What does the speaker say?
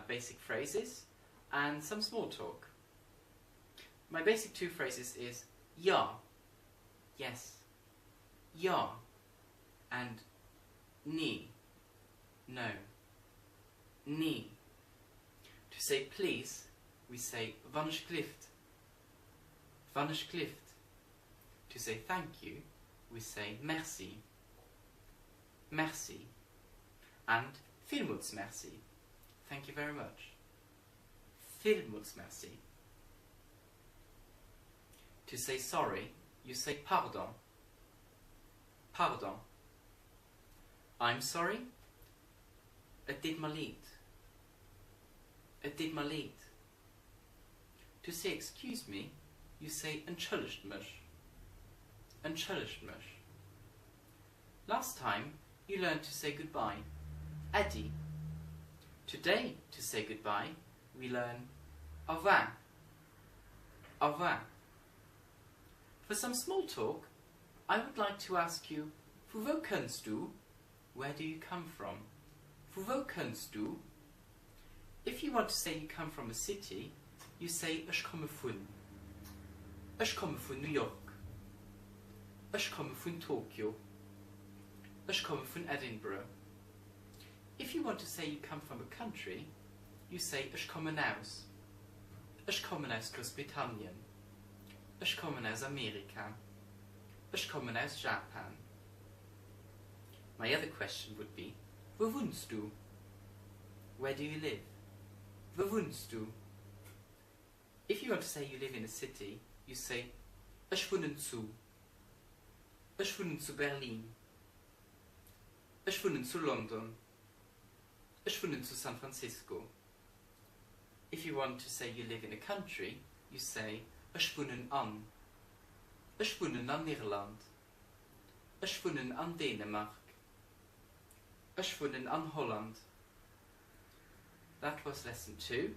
basic phrases and some small talk. My basic two phrases is ja, yes, ja, and nee, no, nee. To say please, we say vansklift, vansklift. To say thank you, we say merci, merci. And vielmals merci, thank you very much. Vielmals merci. To say sorry, you say pardon, pardon. I'm sorry, het dit maar leed, het dit maar leed. To say excuse me, you say entschuldigt mich, entschuldigt mich. Last time, you learned to say goodbye, Eddie. Today, to say goodbye, we learn au revoir, au revoir. For some small talk, I would like to ask you, wo kommst du? Where do you come from? Wo kommst du? If you want to say you come from a city, you say ich komme von. Ich komme von New York. Ich komme von Tokyo. Ich komme von Edinburgh. If you want to say you come from a country, you say ich komme aus. Ich komme aus Großbritannien. Ich komme aus Amerika. Ich komme aus Japan. My other question would be, wo wohnst du? Where do you live? Wo wohnst du? If you want to say you live in a city, you say ich wohne zu. Ich wohne zu Berlin. Ich wohne zu London. Ich wohne zu San Francisco. If you want to say you live in a country, you say ich wohne an. Ich wohne an Irland. Ich wohne an Dänemark. Ich wohne an Holland. That was lesson 2.